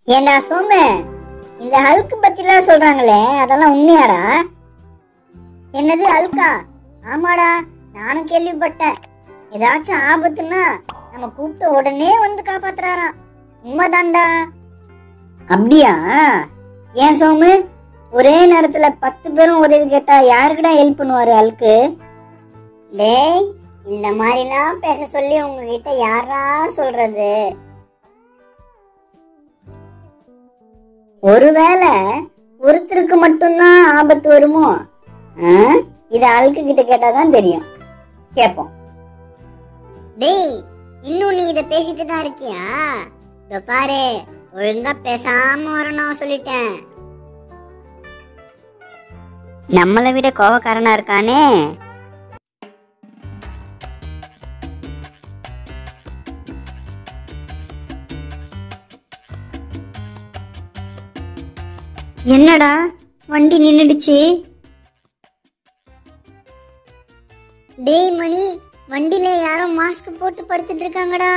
ஏண்டா சோமு, இந்த ஹல்க் பத்திலாம் சொல்றாங்களே, அதெல்லாம் உண்மையாடா? என்னது ஹல்கா? ஆமாடா, நானும் கேள்விப்பட்டேன். ஏதாச்சும் ஆபத்துன்னா நம்ம கூப்பிட்ட உடனே வந்து காப்பாத்துறாராம். உண்மைதான்டா. அப்படியா? ஏன் சோமு, ஒரே நேரத்துல 10 பேரும் உதவி கேட்டா யாருக்குடா ஹெல்ப் பண்ணுவாரு ஹல்கு? டேய், இந்த மாதிரிலாம் பேச சொல்லி உங்ககிட்ட யாரா சொல்றது? ஒருவேளை ஒருத்தருக்கு மட்டும்தான் ஆபத்து வருமோ? இத ஹல்கு கிட்ட கேட்டாதான் தெரியும். கேப்போம். டேய், இன்னும் நீ இத பேசிட்டு தான் இருக்கியா? இதோ பாரு, ஒழுங்கா பேசாம வரணும் சொல்லிட்டேன். நம்மளை விட கோவக்காரனா இருக்கானே. என்னடா வண்டி நின்னுடுச்சு? டேய் மணி, வண்டியில யாரோ மாஸ்க் போட்டு படுத்துட்டு இருக்காங்கடா.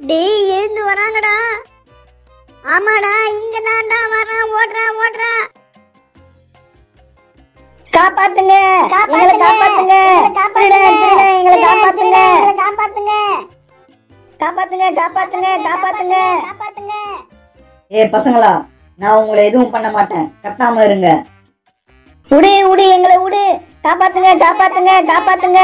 டேய், எழுந்து வராங்கடா. ஆமாடா, இங்க தான்டா வரான். ஓடுறா ஓடுறா. காப்பாத்துங்க, எங்களை காப்பாத்துங்க, எங்களை காப்பாத்துங்க, காப்பாத்துங்க, காப்பாத்துங்க, காப்பாத்துங்க, காப்பாத்துங்க, காப்பாத்துங்க. ஏ பசங்களா, நான் உங்களை எதுவும் பண்ண மாட்டேன், கத்தாம இருங்க. உடு உடு, எங்களை உடு. காப்பாத்துங்க, காப்பாத்துங்க, காப்பாத்துங்க.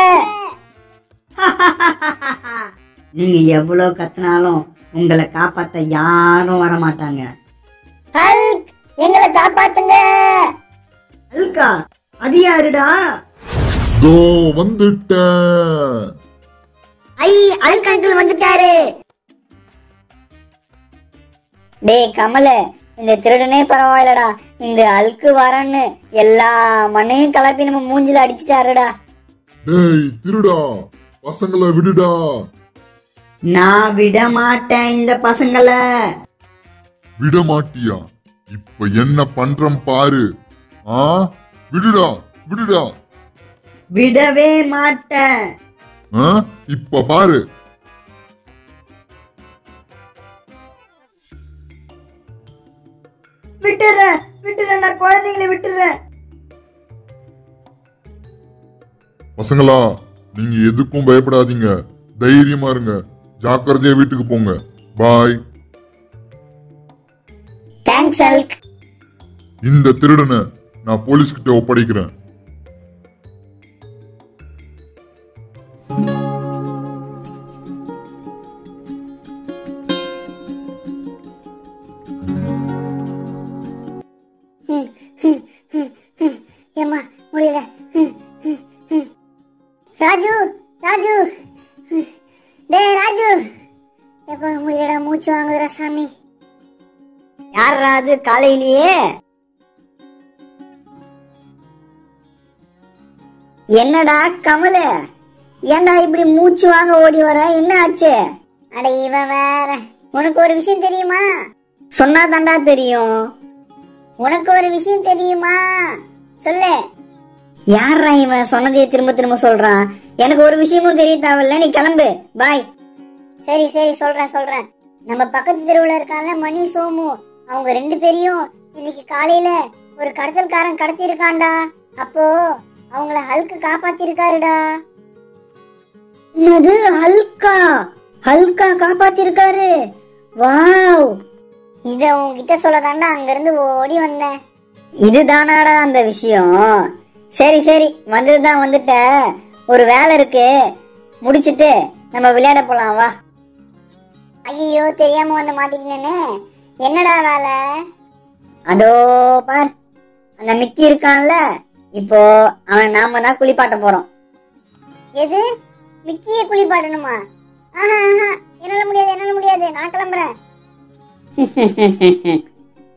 நீங்க எவ்வளவு கத்தினாலும் உங்களை காப்பாத்த யாரும் வர மாட்டாங்க. ஹல்க், எங்களை காப்பாத்துங்க. ஹல்கா? அது யாருடா? தோ வந்துட்டேன். ஐ, ஹல்க் அங்கிள் வந்துட்டாரு. டேய் கமல, இந்த திருடனே பரவாயில்லடா, இந்த ஹல்கு வரன்னு எல்லா மண்ணையும் கலப்பி நம்ம மூஞ்சில அடிச்சுட்டாருடா. டேய் திருடா, பசங்களை விடுடா. நான் விட மாட்டேன் இந்த பசங்களை. விட மாட்டியா? இப்ப என்ன பண்றேன் பாரு. விடுடா விடுடா. விடவே மாட்டேன். இப்ப பாரு. விட்டுறேன் விட்டுறேன், நான் குழந்தைங்களை விட்டுறேன். பசங்களா, நீங்க எதுக்கும் பயப்படாதீங்க, தைரியமா இருங்க, ஜாக்கிரதையா வீட்டுக்கு போங்க. பாய். Thanks Hulk. இந்த திருடனை நான் போலீஸ் கிட்ட ஒப்படைக்கிறேன். ஏம்மா முடியல. ராஜு, ராஜு, டேய் ராஜு, எப்ப முடியலடா, மூச்சு வாங்குதுடா சாமி. யாரா அது காலையிலேயே? என்னடா கமல, ஏன்டா இப்படி மூச்சு வாங்க ஓடி வர? என்ன ஆச்சு? அட இவன் வேற. உனக்கு ஒரு விஷயம் தெரியுமா? சொன்னா தாண்டா தெரியும். உனக்கு ஒரு விஷயம் தெரியுமா? சொல்லு. யாரா இவன் சொன்னதையே திரும்ப திரும்ப சொல்றான்? எனக்கு ஒரு விஷயமும் தெரிய தேவையில்ல, நீ கிளம்பு. பாய். சரி சரி, சொல்றேன் சொல்றேன். நம்ம பக்கத்து தெருவுல இருக்கான்ல மணி, சோமு, அவங்க 2 பேரையும் இன்னைக்கு காலையில ஒரு கடத்தல்காரன் கடத்தி இருக்கான்டா. அப்போ அவங்கள ஹல்கு காப்பாத்தி இருக்காருடா. என்னது, ஹல்கா? ஹல்கா காப்பாத்தி இருக்காரு? வாவ். இத உன்கிட்ட சொல்லதாண்டா அங்க இருந்து ஓடி வந்தேன். இதுதானாடா அந்த விஷயம்? சரி சரி, வந்ததுதான் வந்துட்ட. ஒரு வேலை இருக்கு, முடிச்சிட்டு நம்ம விளையாட போலாம், வா. ஐயோ, தெரியாம வந்து மாட்டிக்கினேனே. என்னடா வேலை? அதோ பார், அந்த மிக்கி இருக்கான்ல, இப்போ அவன் நாம தான் குளிப்பாட்ட போறோம். எது, மிக்கிய குளிப்பாட்டணுமா? என்னால முடியாது, என்னால முடியாது, நான் கிளம்புறேன்.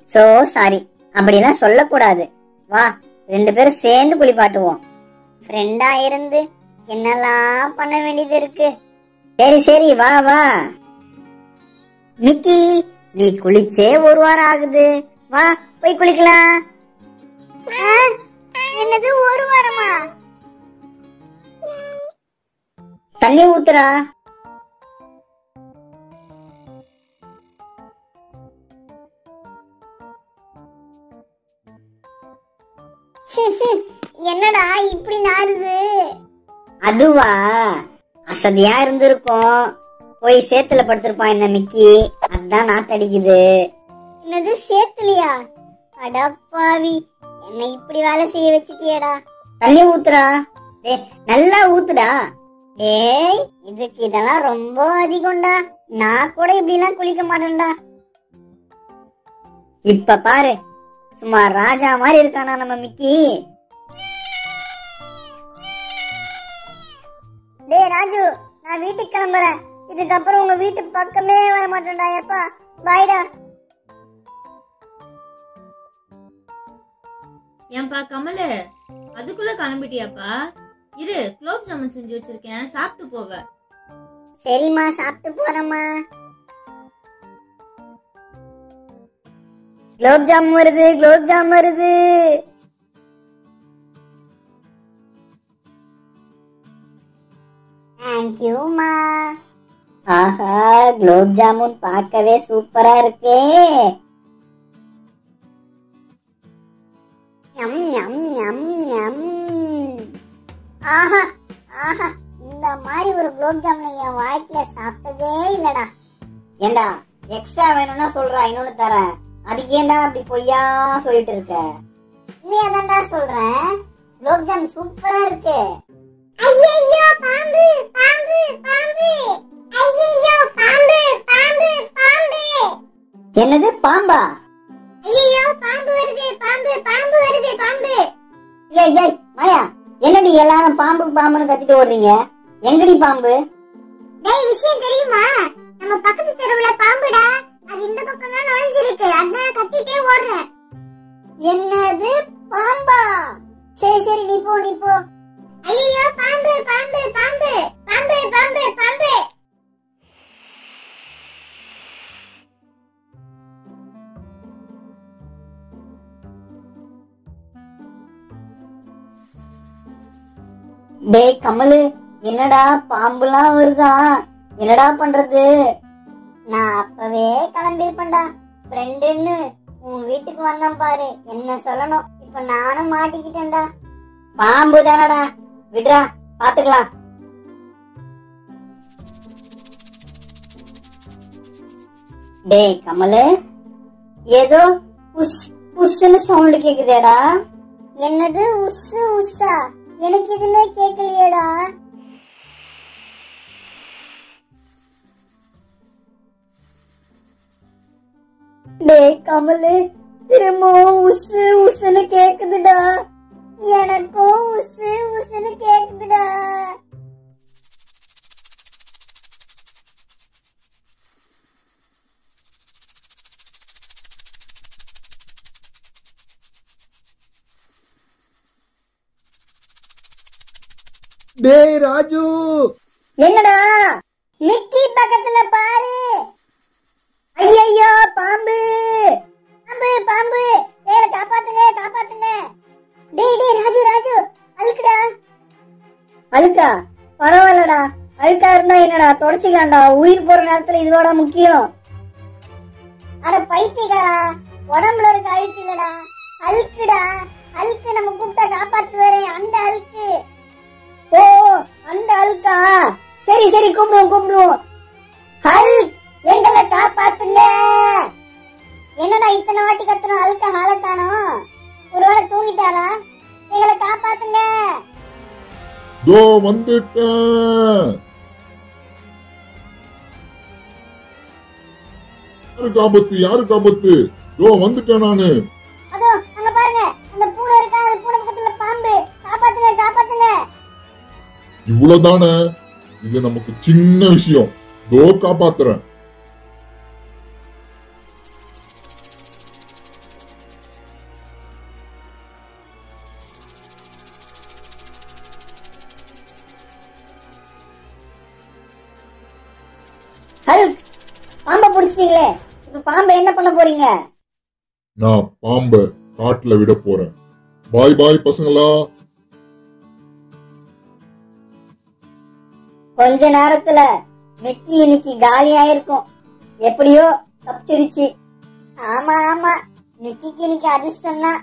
சோ சாரி, அப்படிலாம் சொல்லக்கூடாது. வா, 2 பேரும் சேர்ந்து குளிப்பாட்டுவோம். ஃப்ரெண்டா இருந்து என்னெல்லாம் பண்ண வேண்டியது இருக்கு. சரி சரி, வா வா. மிக்கி, நீ குளிச்சே 1 வாரம் ஆகுது, வா போய் குளிக்கலாம். என்னது 1 வாரமா? தண்ணி ஊத்துறா. என்னடா இப்படி நாறுது? அதுவா, அசதியா இருந்திருக்கும். போய் சேத்துல படுத்திருப்பான் இந்த மிக்கி, அதான் நாத்தடிக்குது. என்னது சேத்துலியா? அடப்பாவி, என்னை இப்படி வேலை செய்ய வச்சுட்டியடா. தண்ணி ஊத்துறா. டேய் நல்லா ஊத்துடா. டேய், இதுக்கு இதெல்லாம் ரொம்ப அதிகம்டா. நான் கூட இப்படி எல்லாம் குளிக்க மாட்டேன்டா. இப்ப பாரு, சும்மா ராஜா மாதிரி இருக்கானா நம்ம மிக்கி. டேய் ராஜு, நான் வீட்டுக்கு கிளம்புறேன். இதுக்கப்புறம் உங்க வீட்டு பக்கமே வர மாட்டேன்டா. எப்பா பாய்டா. ஏன்பா கமலு, அதுக்குள்ள கிளம்பிட்டியாப்பா? இரு, குலோப் ஜாமுன் செஞ்சு வச்சிருக்கேன், சாப்பிட்டு போவ. சரிம்மா, சாப்பிட்டு போறேம்மா. குலோப் ஜாம் வருது, குலோப் ஜாம் வருது. தேங்க்யூமா. ஆஹா, குலோப் ஜாமுன் பார்க்கவே சூப்பரா இருக்கே. ஞம் ஞம் ஞம் ஞம். ஆஹா ஆஹா, இந்த மாதிரி ஒரு குலோப் ஜாமுன் என் வாழ்க்கையில சாப்பிட்டதே இல்லடா. ஏண்டா, எக்ஸ்ட்ரா வேணும்னா சொல்றா, இன்னொன்னு தரேன். அதுக்கு ஏண்டா அப்படி பொய்யா சொல்லிட்டு இருக்க? உண்மையாதான்டா சொல்றேன். குலோப் ஜாம் சூப்பரா இருக்கு. ஐயையோ பாம்பு பாம்பு பாம்பு. ஐயையோ பாம்பு பாம்பு பாம்பு. என்னது பாம்பா? ஐயையோ பாம்பு வருது, பாம்பு பாம்பு வருது, பாம்பு. ஏய் ஏய் மாயா, என்னடி எல்லாரும் பாம்பு பாம்புன்னு கத்திட்டு ஓடுறீங்க? எங்கடி பாம்பு? டேய், விஷயம் தெரியுமா? நம்ம பக்கத்து தெருவுல பாம்புடா. அது இந்த பக்கம் தான் நுழைஞ்சிருக்கு. அதான் கத்திட்டே ஓடுறேன். என்னது பாம்பா? சரி சரி, நீ போ நீ போ. ஐயோ பாம்பு பாம்பு பாம்பு பாம்பு பாம்பு பாம்பு. டேய் கமலு, என்னடா பாம்புலாம் வருதா? என்னடா பண்றது? நான் அப்பவே கிளம்பிருப்பேன்டா. ஃப்ரெண்டுன்னு உன் வீட்டுக்கு வந்தான் பாரு, என்ன சொல்லணும். இப்ப நானும் மாட்டிக்கிட்டேன்டா. பாம்பு தானடா, விடுறா, பாத்துக்கலாம். டேய் கமலு, ஏதோ உஸ் உஸ்ன்னு சவுண்ட் கேக்குதேடா. என்னது உஸ்ஸு உஸ்ஸா? எனக்கு எதுவுமே கேட்கலையேடா. டேய் கமலு, திரும்பவும் உஸ்ஸு உஸ்ன்னு கேக்குதுடா. எனக்கும் உஸ்ஸு உஸ்ஸுன்னு கேக்குதுடா. டேய் ராஜு, என்னடா? மிக்கி பக்கத்துல பாரு. ஐயையோ பாம்பு பாம்பு பாம்பு. ஏல காப்பாத்துங்க காப்பாத்துங்க. டேய் டேய் ராஜு ராஜு, அழுக்குடா. அழுக்கா? பரவாயில்லடா, அழுக்கா இருந்தா என்னடா, தொடச்சிக்கலாம்டா. உயிர் போற நேரத்துல இதுவோட முக்கியம். அட பைத்தியக்காரா, உடம்புல இருக்க அழுக்கு இல்லடா, அழுக்குடா. அழுக்கு நம்ம கூப்பிட்டா காப்பாத்துவாரு, அந்த அழுக்கு. ஓ, அந்த அழுக்கா? சரி சரி, கூப்பிடுவோம் கூப்பிடுவோம். ஹல்க், எங்களை காப்பாத்துங்க. என்னடா இத்தனை வாட்டி கத்துறோம், அழுக்க ஹாலத்தானோ? ஒருவேளை தூங்கிட்டாரா? எங்களை காப்பாத்துங்க. தோ வந்துட்டேன். யாருக்கு ஆபத்து, யாருக்கு ஆபத்து? தோ வந்துட்டேன் நானு. அதோ அங்க பாருங்க, அந்த பூனை இருக்கா, அந்த பூனை பக்கத்துல பாம்பு. காப்பாத்துங்க காப்பாத்துங்க. இவ்வளவுதானே? இது நமக்கு சின்ன விஷயம். தோ காப்பாத்துறேன். ஹல்க், பாம்பை பிடிச்சிட்டீங்களே, இப்ப பாம்பை என்ன பண்ண போறீங்க? நான் பாம்பை காட்டுல விட போறேன். பாய் பாய் பசங்களா. கொஞ்ச நேரத்துல மிக்கி இன்னைக்கு காலியாயிருக்கும். எப்படியோ தப்பிச்சிடுச்சு. ஆமா ஆமா, மிக்கிக்கு இன்னைக்கு அதிர்ஷ்டம் தான்.